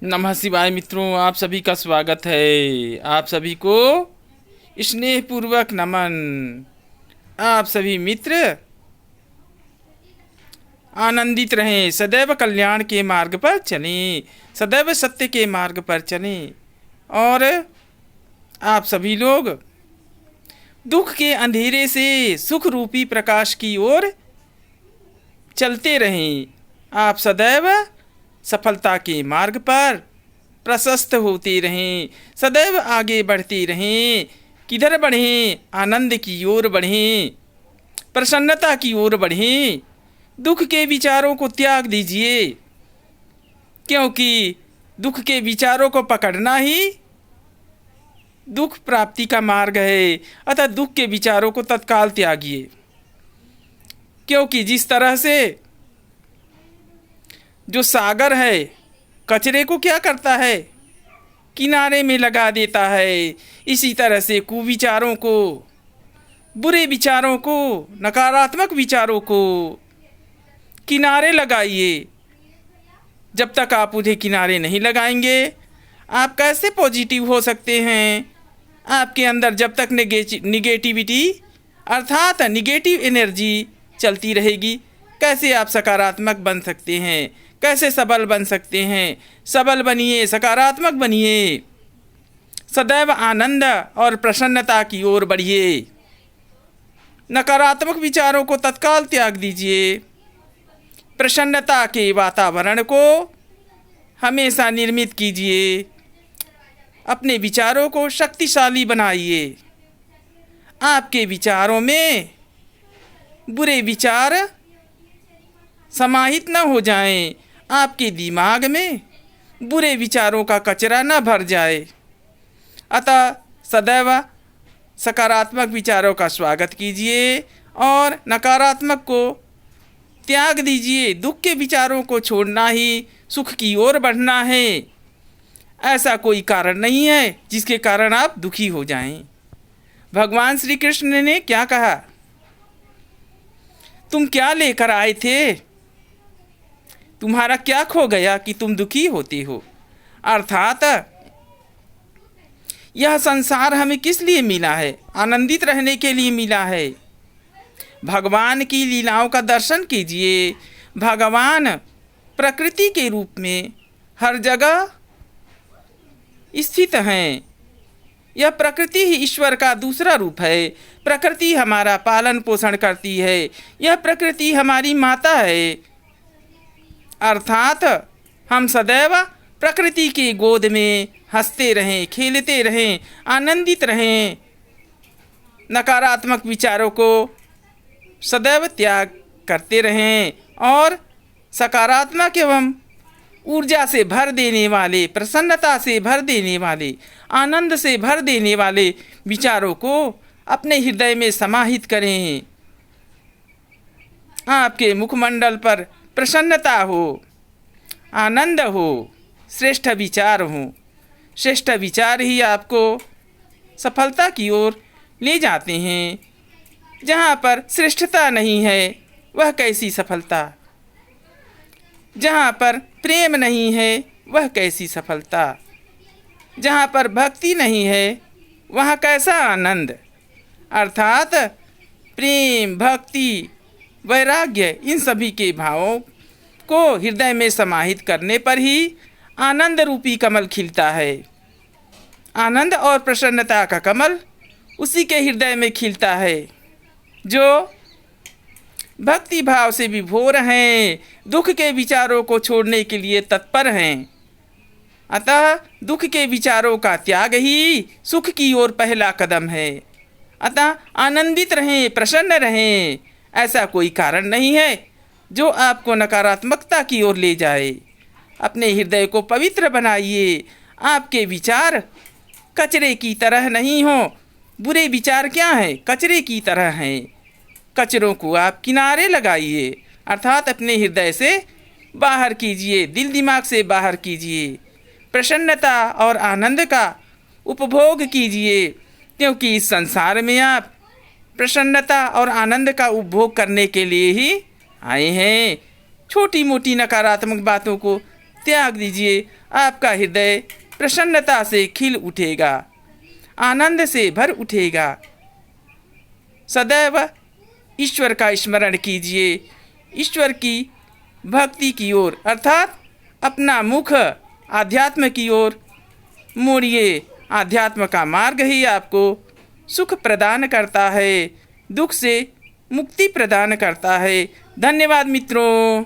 नमः शिवाय मित्रों, आप सभी का स्वागत है। आप सभी को स्नेहपूर्वक नमन। आप सभी मित्र आनंदित रहें, सदैव कल्याण के मार्ग पर चलें, सदैव सत्य के मार्ग पर चलें और आप सभी लोग दुख के अंधेरे से सुख रूपी प्रकाश की ओर चलते रहें। आप सदैव सफलता के मार्ग पर प्रशस्त होते रहें, सदैव आगे बढ़ते रहें। किधर बढ़ें? आनंद की ओर बढ़ें, प्रसन्नता की ओर बढ़ें। दुख के विचारों को त्याग दीजिए, क्योंकि दुख के विचारों को पकड़ना ही दुख प्राप्ति का मार्ग है। अतः दुख के विचारों को तत्काल त्यागिए, क्योंकि जिस तरह से जो सागर है कचरे को क्या करता है? किनारे में लगा देता है। इसी तरह से कुविचारों को, बुरे विचारों को, नकारात्मक विचारों को किनारे लगाइए। जब तक आप उन्हें किनारे नहीं लगाएंगे, आप कैसे पॉजिटिव हो सकते हैं? आपके अंदर जब तक निगेटिविटी अर्थात निगेटिव एनर्जी चलती रहेगी, कैसे आप सकारात्मक बन सकते हैं? कैसे सबल बन सकते हैं? सबल बनिए, सकारात्मक बनिए, सदैव आनंद और प्रसन्नता की ओर बढ़िए। नकारात्मक विचारों को तत्काल त्याग दीजिए। प्रसन्नता के वातावरण को हमेशा निर्मित कीजिए। अपने विचारों को शक्तिशाली बनाइए। आपके विचारों में बुरे विचार समाहित न हो जाएं, आपके दिमाग में बुरे विचारों का कचरा न भर जाए। अतः सदैव सकारात्मक विचारों का स्वागत कीजिए और नकारात्मक को त्याग दीजिए। दुख के विचारों को छोड़ना ही सुख की ओर बढ़ना है। ऐसा कोई कारण नहीं है जिसके कारण आप दुखी हो जाएं। भगवान श्री कृष्ण ने क्या कहा? तुम क्या लेकर आए थे? तुम्हारा क्या खो गया कि तुम दुखी होते हो? अर्थात यह संसार हमें किस लिए मिला है? आनंदित रहने के लिए मिला है। भगवान की लीलाओं का दर्शन कीजिए। भगवान प्रकृति के रूप में हर जगह स्थित हैं। यह प्रकृति ही ईश्वर का दूसरा रूप है। प्रकृति हमारा पालन पोषण करती है। यह प्रकृति हमारी माता है। अर्थात हम सदैव प्रकृति की गोद में हंसते रहें, खेलते रहें, आनंदित रहें। नकारात्मक विचारों को सदैव त्याग करते रहें और सकारात्मक एवं ऊर्जा से भर देने वाले, प्रसन्नता से भर देने वाले, आनंद से भर देने वाले विचारों को अपने हृदय में समाहित करें। आपके मुखमंडल पर प्रसन्नता हो, आनंद हो, श्रेष्ठ विचार हो। श्रेष्ठ विचार ही आपको सफलता की ओर ले जाते हैं। जहाँ पर श्रेष्ठता नहीं है, वह कैसी सफलता? जहाँ पर प्रेम नहीं है, वह कैसी सफलता? जहाँ पर भक्ति नहीं है, वहाँ कैसा आनंद? अर्थात प्रेम, भक्ति, वैराग्य, इन सभी के भावों को हृदय में समाहित करने पर ही आनंद रूपी कमल खिलता है। आनंद और प्रसन्नता का कमल उसी के हृदय में खिलता है जो भक्ति भाव से विभोर हैं, दुख के विचारों को छोड़ने के लिए तत्पर हैं। अतः दुख के विचारों का त्याग ही सुख की ओर पहला कदम है। अतः आनंदित रहें, प्रसन्न रहें। ऐसा कोई कारण नहीं है जो आपको नकारात्मकता की ओर ले जाए। अपने हृदय को पवित्र बनाइए। आपके विचार कचरे की तरह नहीं हो। बुरे विचार क्या हैं? कचरे की तरह हैं। कचरों को आप किनारे लगाइए, अर्थात अपने हृदय से बाहर कीजिए, दिल दिमाग से बाहर कीजिए। प्रसन्नता और आनंद का उपभोग कीजिए, क्योंकि इस संसार में आप प्रसन्नता और आनंद का उपभोग करने के लिए ही आए हैं। छोटी मोटी नकारात्मक बातों को त्याग दीजिए, आपका हृदय प्रसन्नता से खिल उठेगा, आनंद से भर उठेगा। सदैव ईश्वर का स्मरण कीजिए, ईश्वर की भक्ति की ओर अर्थात अपना मुख आध्यात्म की ओर मोड़िए। आध्यात्म का मार्ग ही आपको सुख प्रदान करता है, दुख से मुक्ति प्रदान करता है। धन्यवाद मित्रों।